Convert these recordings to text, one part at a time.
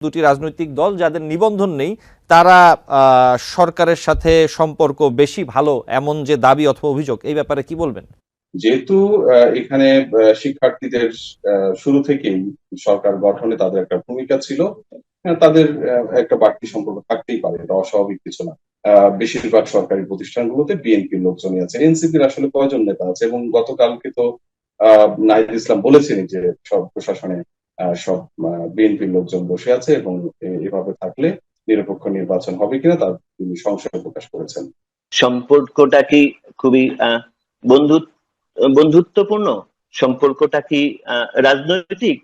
দুটি রাজনৈতিক দল যাদের নিবন্ধন নেই তারা সরকারের সাথে সম্পর্ক বেশি ভালো এমন যে দাবি অথবা অভিযোগ, এই ব্যাপারে কি বলবেন? যেহেতু এখানে শিক্ষার্থীদের শুরু থেকেই সরকার গঠনে তাদের একটা ভূমিকা ছিল, তাদের একটা বাড়তি সম্পর্ক থাকতেই পারে, এটা অস্বাভাবিক কিছু না। বেশিরভাগ সরকারি প্রতিষ্ঠানগুলোতে বিএনপির লোকজনই আছে, এনসিপির আসলে কয়জন নেতা আছে? এবং গতকালকে তো নাহিদ ইসলাম বলেছেন যে সব প্রশাসনে সব বিএনপির লোকজন বসে আছে, এবং এভাবে থাকলে নিরপেক্ষ নির্বাচন হবে কিনা তার তিনি সংশয় প্রকাশ করেছেন। সম্পর্কটা কি খুবই বন্ধু বন্ধুত্বপূর্ণ? সম্পর্কটা কি রাজনৈতিক,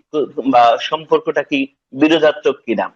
বা সম্পর্কটা কি বিরোধাত্মক কিনা?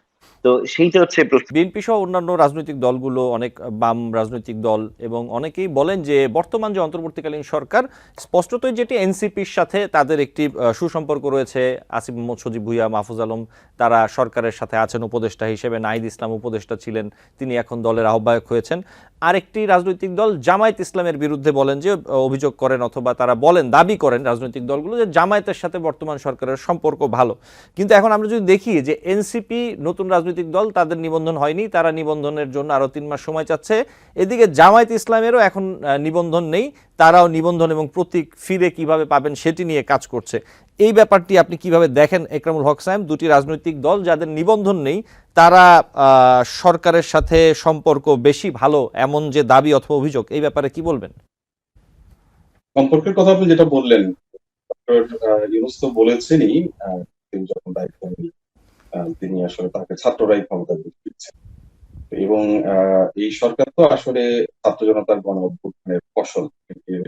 তো সেইটা হচ্ছে প্রশ্ন। বিএনপি সহ অন্যান্য রাজনৈতিক দলগুলো অনেক বাম রাজনৈতিক দল এবং অনেকেই বলেন যে বর্তমান যে অন্তর্বর্তীকালীন সরকার স্পষ্টতই যেটি এনসিপির সাথে তাদের একটি সুসম্পর্ক রয়েছে। আসিফ মোহাম্মদ সজীব ভুঁইয়া, মাহফুজ আলম তারা সরকারের সাথে আছেন উপদেষ্টা হিসেবে, নাহিদ ইসলাম উপদেষ্টা ছিলেন, তিনি এখন দলের আহ্বায়ক হয়েছেন। আরেকটি রাজনৈতিক দল জামায়াত ইসলামের বিরুদ্ধে বলেন যে অভিযোগ করেন অথবা তারা বলেন, দাবি করেন রাজনৈতিক দলগুলো যে জামায়াতের সাথে বর্তমান সরকারের সম্পর্ক ভালো। কিন্তু এখন আমরা যদি দেখি যে এনসিপি নতুন রাজনৈতিক দল, তাদের নিবন্ধন হয়নি, তারা নিবন্ধনের জন্য আরো 3 মাস সময় চাচ্ছে। এদিকে জামায়াত ইসলামেরও এখন নিবন্ধন নেই, তারাও নিবন্ধন এবং প্রতীক ফিরে কিভাবে পাবেন সেটি নিয়ে কাজ করছে। এই ব্যাপারটি আপনি কিভাবে দেখেন একরামুল হক সায়েম? দুটি রাজনৈতিক দল যাদের নিবন্ধন নেই তারা সরকারের সাথে সম্পর্ক বেশি ভালো এমন যে দাবি অথবা অভিযোগ, এই ব্যাপারে কি বলবেন? সম্পর্কের কথা আপনি যেটা বললেন, ডক্টর ইউনূস তো বলেছেনই, তিনি যখন দায়িত্ব নেন তিনি আসলে তাকে ছাত্ররাই ক্ষমতা দিচ্ছেন, এবং এই সরকার তো আসলে ছাত্র জনতার গণ অভ্যুত্থানের ফসল।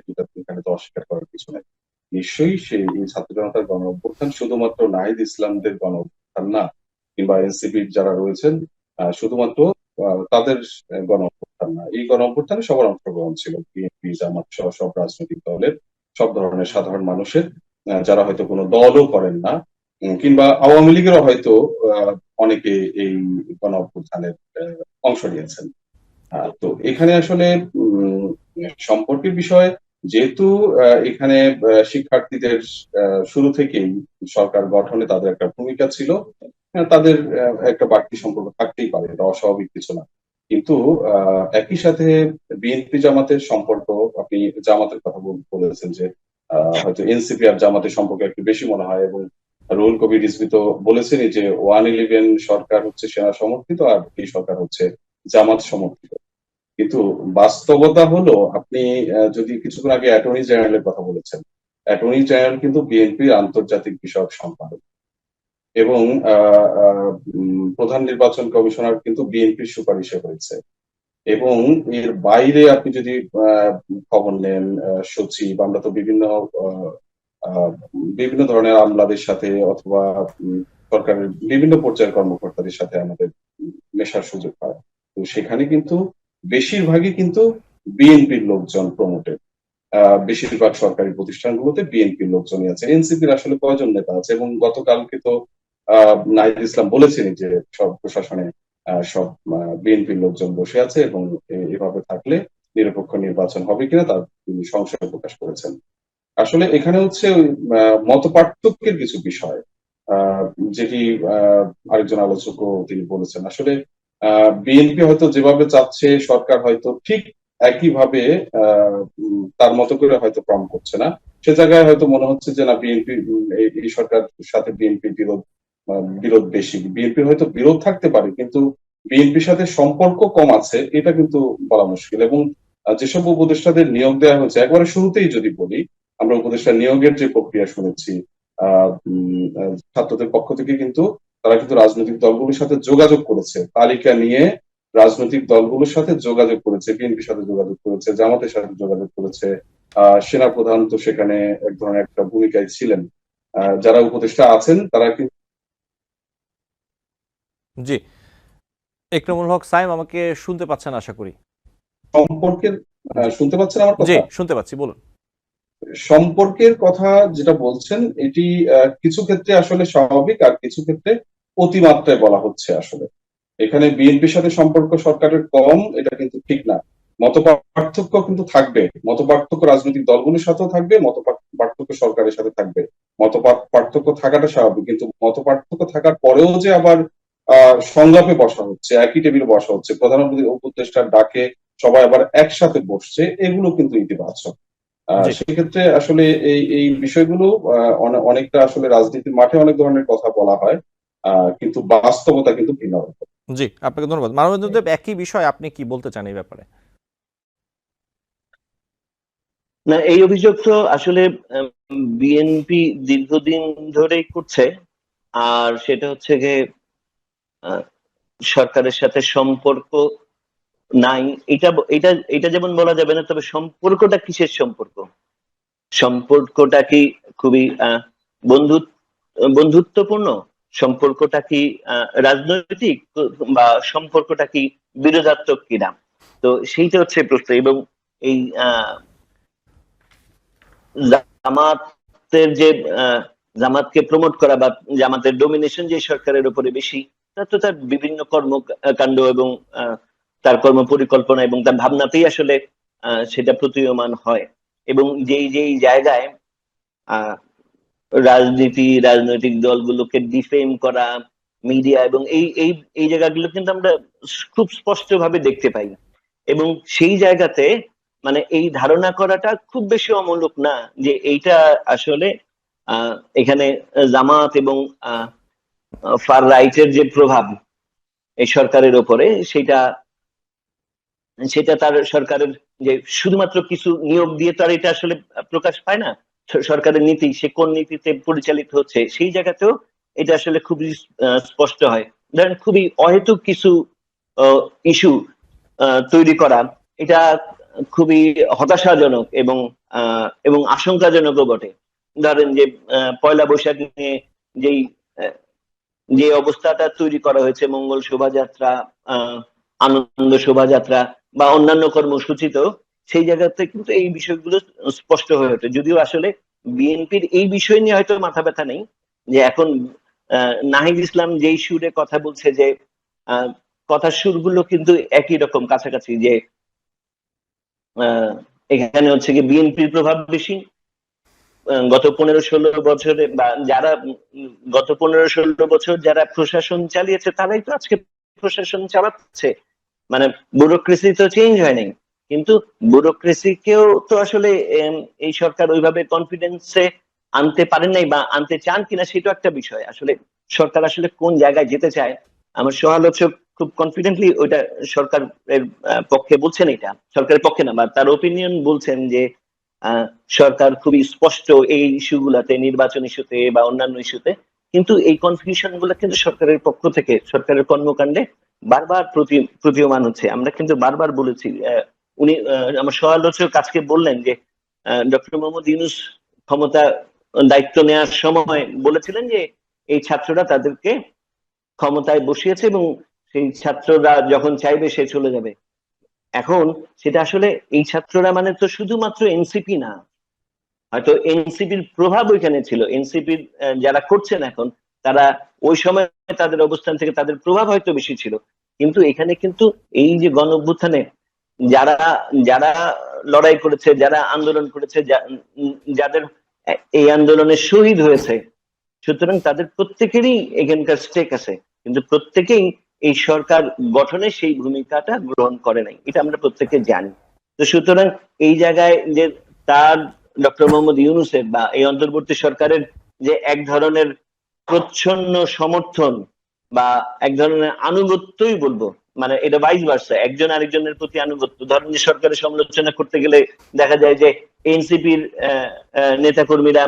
এটা এখানে তো অস্বীকার করার কিছু নাই। নিশ্চয়ই এই ছাত্র জনতার গণ অভ্যুত্থান শুধুমাত্র নাহিদ ইসলামদের গণ অভ্যুত্থান না, কিংবা এনসিপির যারা রয়েছেন শুধুমাত্র তাদের গণ অভ্যুত্থান না। এই গণ অভ্যুত্থানে সবার অংশগ্রহণ ছিল, বিএনপি, জামাত সহ সব রাজনৈতিক দলের, সব ধরনের সাধারণ মানুষের, যারা হয়তো কোনো দলও করেন না, কিংবা আওয়ামী লীগেরও হয়তো অনেকে এই গণ অভ্যুত্থানের অংশ নিয়েছেন। তো এখানে আসলে সম্পর্কের বিষয়, যেহেতু এখানে শিক্ষার্থীদের শুরু থেকেই সরকার গঠনে তাদের একটা ভূমিকা ছিল, তাদের একটা বাড়তি সম্পর্ক থাকতেই পারে, এটা অস্বাভাবিক কিছু না। কিন্তু একই সাথে বিএনপি জামাতের সম্পর্ক, আপনি জামাতের কথা বলেছেন যে হয়তো এনসিপি আর জামাতের সম্পর্ক একটু বেশি মনে হয়, এবং রুহুল কবির রিজভী তো বলেছেনই যে 111 সরকার হচ্ছে সেনা সমর্থিত আর এই সরকার হচ্ছে জামাত সমর্থিত। কিন্তু বাস্তবতা হলো, আপনি যদি কিছুক্ষণ আগে অ্যাটর্নি জেনারেলের কথা বলেছেন, অ্যাটর্নি জেনারেল কিন্তু বিএনপির আন্তর্জাতিক বিষয়ক সম্পাদক, এবং প্রধান নির্বাচন কমিশনার কিন্তু বিএনপির সুপারিশে হয়েছে। এবং এর বাইরে আপনি যদি খবর নেন, সচিব, আমরা তো বিভিন্ন ধরনের আমলাদের সাথে অথবা সরকারের বিভিন্ন পর্যায়ের কর্মকর্তাদের সাথে আমাদের মেশার সুযোগ হয়। তো সেখানে কিন্তু বেশিরভাগই কিন্তু বিএনপির লোকজন প্রমোটেড। বেশিরভাগ সরকারি প্রতিষ্ঠানগুলোতে বিএনপির লোকজনই আছে, এনসিপির আসলে কয়জন নেতা আছে? এবং গতকালকে তো নাহিদ ইসলাম বলেছেন যে সব প্রশাসনে সব বিএনপির লোকজন বসে আছে, এবং এভাবে থাকলে নিরপেক্ষ নির্বাচন হবে কিনা তার তিনি সংশয় প্রকাশ করেছেন। আসলে এখানে হচ্ছে ওই মত পার্থক্যের কিছু বিষয়, আহ, যেটি আরেকজন আলোচকও তিনি বলেছেন। আসলে বিএনপি হয়তো যেভাবে চাচ্ছে, সরকার হয়তো ঠিক একইভাবে তার মতো করে হয়তো প্রম করছে না। সে জায়গায় হয়তো মনে হচ্ছে যে না, বিএনপি এই সরকার সাথে বিএনপি বিরোধ বেশি। বিএনপির হয়তো বিরোধ থাকতে পারে, কিন্তু বিএনপির সাথে সম্পর্ক কম আছে এটা কিন্তু বলা মুশকিল। এবং যেসব উপদেষ্টাদের নিয়োগ দেওয়া হয়েছে, একবারে শুরুতেই যদি বলি, আমরা উপদেষ্টা নিয়োগের যে প্রক্রিয়া শুনেছি, ছাত্রদের পক্ষ থেকে কিন্তু তারা কিন্তু রাজনৈতিক দলগুলোর সাথে যোগাযোগ করেছে, তালিকা নিয়ে রাজনৈতিক দলগুলোর সাথে যোগাযোগ করেছে, বিএনপির সাথে যোগাযোগ করেছে, জামাতের সাথে যোগাযোগ করেছে। সেনাপ্রধান তো সেখানে এক ধরনের একটা ভূমিকায় ছিলেন। যারা উপদেষ্টা আছেন তারা কিন্তু জি, একরামুল হক সায়েম আমাকে শুনতে পাচ্ছেন আশা করি। সম্পর্কের জি শুনতে পাচ্ছেন আমার জি, কথা? শুনতে পাচ্ছি, বলুন। সম্পর্কের কথা যেটা বলছেন, এটি কিছু ক্ষেত্রে আসলে স্বাভাবিক, আর কিছু ক্ষেত্রে অতিমাত্রায় বলা হচ্ছে। আসলে এখানে বিএনপির সাথে সম্পর্ক সরকারের কম, এটা কিন্তু ঠিক না। মত পার্থক্য কিন্তু থাকবে, মত পার্থক্য রাজনৈতিক দলগুলোর সাথেও থাকবে, মত পার্থক্য সরকারের সাথে থাকবে। মত পার্থক্য থাকাটা স্বাভাবিক, কিন্তু মত পার্থক্য থাকার পরেও যে আবার সংলাপে বসা হচ্ছে, একই টেবিলে বসা হচ্ছে, প্রধানমন্ত্রী উপদেষ্টার ডাকে সবাই আবার একসাথে বসছে, এগুলো কিন্তু ইতিবাচক। জি। সেক্ষেত্রে আসলে এই এই বিষয়গুলো অনেকটা আসলে রাজনীতির মাঠে অনেক ধরনের কথা বলা হয়, কিন্তু বাস্তবতা কিন্তু ভিন্ন রকম। জি, আপনাকে ধন্যবাদ। মানবেন্দ্র দেব, একই বিষয় আপনি কি বলতে চান এই ব্যাপারে? না, এই অভিযোগ তো আসলে বিএনপি দীর্ঘদিন ধরেই করছে। আর সেটা হচ্ছে যে আহ, সরকারের সাথে সম্পর্ক নাই, এটা এটা এটা যেমন বলা যাবে না, তবে সম্পর্কটা কিসের সম্পর্ক? সম্পর্কটা কি খুবই বন্ধুত্বপূর্ণ? সম্পর্কটা কি রাজনৈতিক, বা সম্পর্কটা কি বিরোধাত্মক কিনা? তো সেইটা হচ্ছে প্রশ্ন। এবং এই জামাতের যে জামাতকে প্রমোট করা বা জামাতের ডোমিনেশন যে সরকারের উপরে বেশি, তার বিভিন্ন কর্মকাণ্ড এবং তার কর্ম পরিকল্পনা এবং তার ভাবনাতেই আসলে সেটা প্রতীয়মান হয়। এবং যেই যেই জায়গায় আহ রাজনৈতিক দলগুলোকে ডিফেম করা, মিডিয়া, এবং এই এই এই জায়গাগুলো কিন্তু আমরা খুব স্পষ্ট ভাবে দেখতে পাই। এবং সেই জায়গাতে মানে এই ধারণা করাটা খুব বেশি অমূলক না যে এইটা আসলে এখানে জামাত এবং ফার রাইটের যে প্রভাব এই সরকারের ওপরে, সেটা সেটা তার সরকারের যে শুধুমাত্র কিছু নিয়োগ দিয়ে তো আর এটা আসলে প্রকাশ পায় না। সরকারের নীতি, সে কোন নীতিতে পরিচালিত হচ্ছে, সেই জায়গাতেও এটা আসলে খুবই স্পষ্ট হয়। ধরেন খুবই অহেতুক কিছু ইস্যু তৈরি করা, এটা খুবই হতাশাজনক এবং আশঙ্কাজনকও বটে। ধরেন যে পয়লা বৈশাখ নিয়ে যেই আহ, যে অবস্থাটা তৈরি করা হয়েছে, মঙ্গল শোভাযাত্রা, আনন্দ শোভাযাত্রা বা অন্যান্য কর্মসূচিতেও সেই জায়গাতে কিন্তু এই বিষয়গুলো স্পষ্ট হয়ে ওঠে। যদিও আসলে বিএনপির এই বিষয় নিয়ে হয়তো মাথা ব্যথা নেই, যে এখন নাহিদ ইসলাম যেই সুরে কথা বলছে, যে আহ, কথার সুরগুলো কিন্তু একই রকম কাছাকাছি, যে আহ, এখানে হচ্ছে কি বিএনপির প্রভাব বেশি। গত 15-16 বছরে বা যারা গত 15-16 বছর যারা প্রশাসন চালিয়েছে, তারাই তো আজকে প্রশাসন চালাচ্ছে। মানে ব্যুরোক্রেসি তো চেঞ্জ হয় নাই, কিন্তু ব্যুরোক্রেসিকেও তো আসলে এই সরকার ওইভাবে কনফিডেন্সে আনতে পারেন নাই, বা আনতে চান কিনা সেটা একটা বিষয়। আসলে সরকার আসলে কোন জায়গায় যেতে চায়, আমার সমালোচক খুব কনফিডেন্টলি ওইটা সরকারের পক্ষে বলছেন, এটা সরকারের পক্ষে না, বা তার ওপিনিয়ন বলছেন যে আহ, সরকার খুবই স্পষ্ট এই ইস্যু গুলাতে, নির্বাচন ইস্যুতে বা অন্যান্য ইস্যুতে। কিন্তু এই কনফিউশন গুলো কিন্তু সরকারের পক্ষ থেকে, সরকারের কর্মকাণ্ডে বারবার প্রতীয়মান হচ্ছে। আমরা কিন্তু বারবার বলেছি, উনি আমার সমালোচক আজকে বললেন যে ডক্টর মোহাম্মদ ইউনূস ক্ষমতা দায়িত্ব নেওয়ার সময় বলেছিলেন যে এই ছাত্ররা তাদেরকে ক্ষমতায় বসিয়েছে এবং সেই ছাত্ররা যখন চাইবে সে চলে যাবে। এখন সেটা আসলে এই ছাত্ররা মানে তো শুধুমাত্র এনসিপি না, হয়তো এনসিপির প্রভাব ওইখানে ছিল, এনসিপির যারা করছেন এখন, তারা ওই সময় তাদের অবস্থান থেকে তাদের প্রভাব হয়তো বেশি ছিল। কিন্তু এখানে কিন্তু এই যে গণ অভ্যুত্থানে যারা যারা লড়াই করেছে, যারা আন্দোলন করেছে, যাদের এই আন্দোলনে শহীদ হয়েছে, সুতরাং তাদের প্রত্যেকেরই এখানকার স্টেক আছে। কিন্তু প্রত্যেকেই এই সরকার গঠনে সেই ভূমিকাটা গ্রহণ করে নাই, এটা আমরা প্রত্যেকে জানি। তো সুতরাং এই জায়গায় যে তার ডক্টর মোহাম্মদ ইউনূসের বা এই অন্তর্বর্তী সরকারের যে এক ধরনের প্রচ্ছন্ন সমর্থন বা এক ধরনের আনুগত্যই বলবো, মানে এটা ভাইস ভার্সা, একজন আরেকজনের প্রতি আনুগত্য। ধরেন যে সরকারের সমালোচনা করতে গেলে দেখা যায় যে এনসিপির নেতাকর্মীরা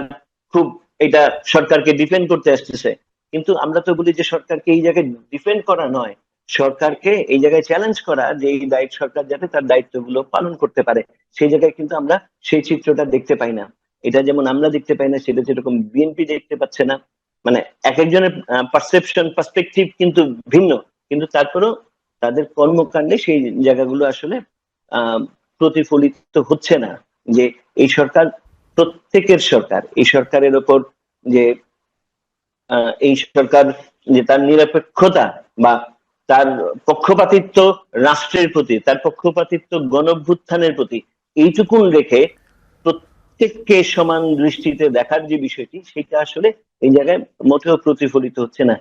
খুব এটা সরকারকে ডিফেন্ড করতে আসতেছে। কিন্তু আমরা তো বলি যে সরকারকে এই জায়গায় ডিফেন্ড করা নয়, সরকারকে এই জায়গায় চ্যালেঞ্জ করা, যে এই দায়িত্ব সরকার যাতে তার দায়িত্বগুলো পালন করতে পারে। সেই জায়গায় কিন্তু আমরা সেই চিত্রটা দেখতে পাই না। এটা যেমন আমরা দেখতে পাই না, সেটা যেরকম বিএনপি দেখতে পাচ্ছে না। মানে এক একজনের পারসেপশন, পার্সপেক্টিভ কিন্তু ভিন্ন, কিন্তু তারপরেও তাদের কর্মকাণ্ডে সেই জায়গাগুলো আসলে আহ প্রতিফলিত হচ্ছে না। যে এই সরকার প্রত্যেকের সরকার, এই সরকারের ওপর যে এই সরকার যে তার নিরপেক্ষতা বা তার পক্ষপাতিত্ব রাষ্ট্রের প্রতি, তার পক্ষপাতিত্ব গণঅভ্যুত্থানের প্রতি, এইটুকুন রেখে প্রত্যেককে সমান দৃষ্টিতে দেখার যে বিষয়টি, সেটা আসলে এই জায়গায় মোটেও প্রতিফলিত হচ্ছে না।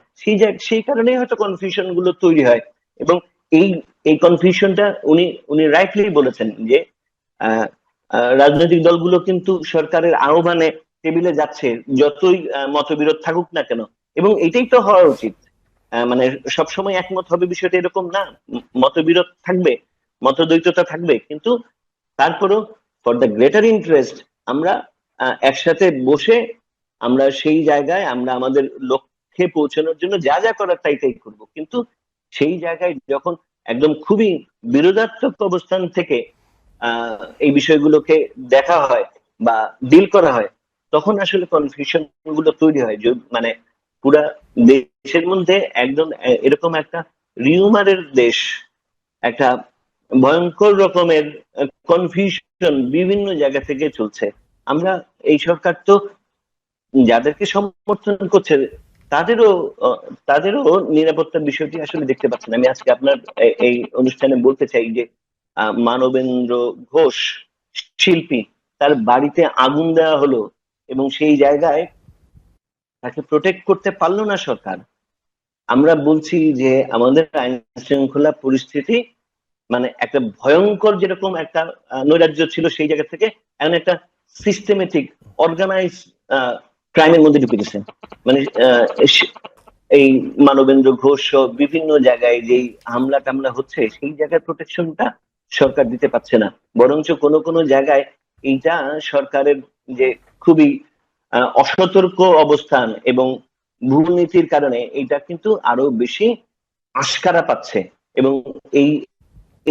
সেই কারণেই হয়তো কনফিউশন গুলো তৈরি হয়। এবং এই এই কনফিউশনটা উনি রাইটলি বলেছেন যে রাজনৈতিক দলগুলো কিন্তু সরকারের আহ্বানে টেবিলে যাচ্ছে, যতই মতবিরোধ থাকুক না কেন। এবং এটাই তো হওয়া উচিত। মানে সবসময় একমত হবে বিষয়টা এরকম না, মতবিরোধ থাকবে, মতদ্বৈততা থাকবে, কিন্তু তারপরও ফর দ্য গ্রেটার ইন্টারেস্ট আমরা একসাথে বসে আমরা সেই জায়গায় আমরা আমাদের লক্ষ্যে পৌঁছানোর জন্য যা যা করার তাই তাই করব। কিন্তু সেই জায়গায় যখন একদম খুবই বিরোধাত্মক অবস্থান থেকে এই বিষয়গুলোকে দেখা হয় বা ডিল করা হয়, তখন আসলে কনফিউশন গুলো তৈরি হয়। মানে পুরা দেশের মধ্যে একদম এরকম একটা রিউমারের দেশ, একটা ভয়ঙ্কর রকমের কনফিউশন বিভিন্ন জায়গা থেকে চলছে। আমরা এই সরকার তো যাদেরকে সমর্থন করছে তাদেরও তাদেরও নিরাপত্তার বিষয়টি আসলে দেখতে পাচ্ছেন। আমি আজকে আপনার এই অনুষ্ঠানে বলতে চাই যে মানবেন্দ্র ঘোষ শিল্পী, তার বাড়িতে আগুন দেওয়া হলো এবং সেই জায়গায় তাকে প্রোটেক্ট করতে পারলো না সরকার। আমরা বলছি যে আমাদের আইন শৃঙ্খলা পরিস্থিতি মানে একটা ভয়ঙ্কর, যেরকম একটা নৈরাজ্য ছিল সেই জায়গা থেকে এমন একটা সিস্টেমেটিক অর্গানাইজ ক্রাইমের মধ্যে ঢুকে গেছে। মানে এই মানবেন্দ্র ঘোষ বিভিন্ন জায়গায় যেই হামলা টামলা হচ্ছে সেই জায়গায় প্রোটেকশনটা সরকার দিতে পারছে না, বরঞ্চ কোনো কোনো জায়গায় এইটা সরকারের যে খুবই অসতর্ক অবস্থান এবং ভুল নীতির কারণে এটা কিন্তু আরো বেশি আশকারা পাচ্ছে। এবং এই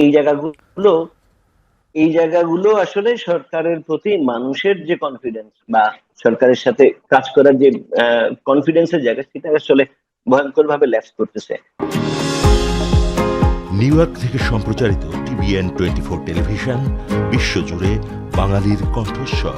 এই জায়গাগুলো এই জায়গাগুলো আসলে সরকারের প্রতি মানুষের যে কনফিডেন্স বা সরকারের সাথে কাজ করার যে কনফিডেন্সের জায়গা, সেটা আসলে ভয়ঙ্কর ভাবে ল্যাপস করতেছে। নিউ ইয়র্ক থেকে সম্প্রচারিত TVN 24 টেলিভিশন বিশ্বজুড়ে বাঙালির কণ্ঠস্বর।